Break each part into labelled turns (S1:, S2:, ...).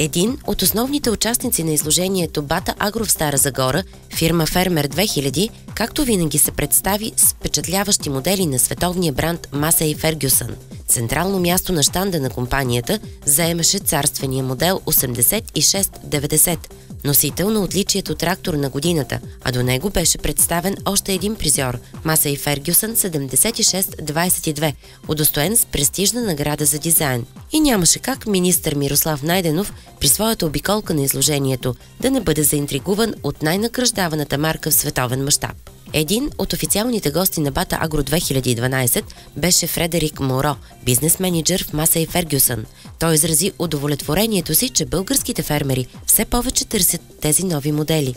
S1: Един от основните участници на изложението Bata Agro в Стара Загора, фирма Фермер 2000, както винаги се представи с впечатляващи модели на световния бранд Масей Фергюсън. Централно място на щанда на компанията заемаше царствения модел 8690, носител на отличието трактор на годината, а до него беше представен още един призьор – Масей Фергюсън 7622, удостоен с престижна награда за дизайн. И нямаше как министър Мирослав Найденов при своята обиколка на изложението да не бъде заинтригуван от най-накръждаваната марка в световен мащаб. Един от официалните гости на Bata Agro 2012 беше Фредерик Моро, бизнес менеджер в Масей Фергюсън. Той изрази удовлетворението си, че българските фермери все повече търсят тези нови модели.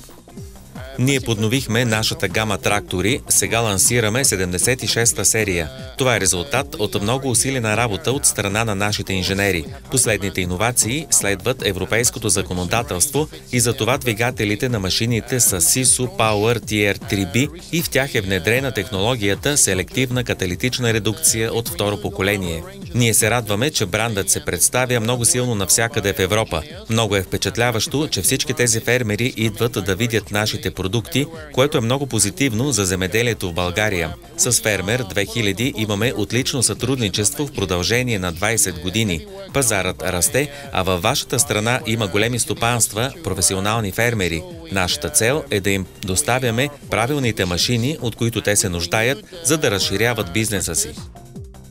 S2: Ние подновихме нашата гама трактори, сега лансираме 76-та серия. Това е резултат от много усилена работа от страна на нашите инженери. Последните иновации следват европейското законодателство и затова двигателите на машините са SISU Power TR3B и в тях е внедрена технологията селективна каталитична редукция от второ поколение. Ние се радваме, че брандът се представя много силно навсякъде в Европа. Много е впечатляващо, че всички тези фермери идват да видят нашите продукти, което е много позитивно за земеделието в България. С Фермер 2000 имаме отлично сътрудничество в продължение на 20 години. Пазарът расте, а във вашата страна има големи стопанства, професионални фермери. Нашата цел е да им доставяме правилните машини, от които те се нуждаят, за да разширяват бизнеса си.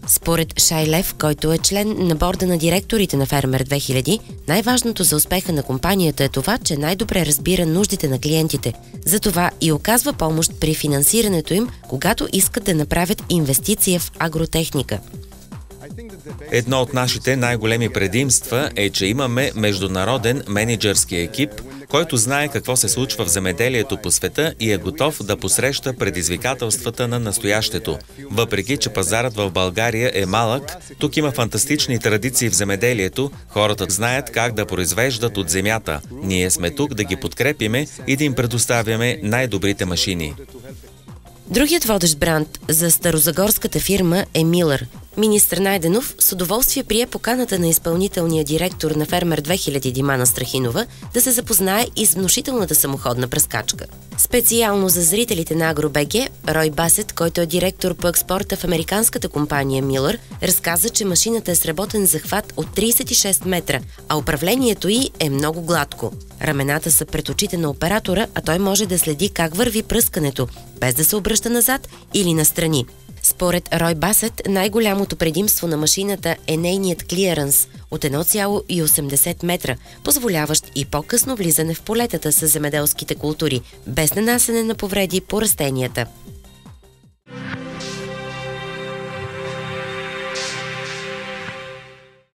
S1: Според Шайлев, който е член на борда на директорите на Фермер 2000, най-важното за успеха на компанията е това, че най-добре разбира нуждите на клиентите. Затова и оказва помощ при финансирането им, когато искат да направят инвестиция в агротехника.
S2: Едно от нашите най-големи предимства е, че имаме международен мениджърски екип, който знае какво се случва в земеделието по света и е готов да посреща предизвикателствата на настоящето. Въпреки че пазарът в България е малък, тук има фантастични традиции в земеделието, хората знаят как да произвеждат от земята. Ние сме тук да ги подкрепиме и да им предоставяме най-добрите машини.
S1: Другият водещ бранд за старозагорската фирма е Милър. Министър Найденов с удоволствие прие поканата на изпълнителния директор на Фермер 2000 Димана Страхинова да се запознае и с внушителната самоходна пръскачка. Специално за зрителите на AgroBG, Рой Басет, който е директор по експорта в американската компания Милър, разказа, че машината е с работен захват от 36 метра, а управлението й е много гладко. Рамената са пред очите на оператора, а той може да следи как върви пръскането, без да се обръща назад или настрани. Според Рой Басет, най-голямото предимство на машината е нейният клиренс от 1,80 метра, позволяващ и по-късно влизане в полетата с земеделските култури, без нанасене на повреди по растенията.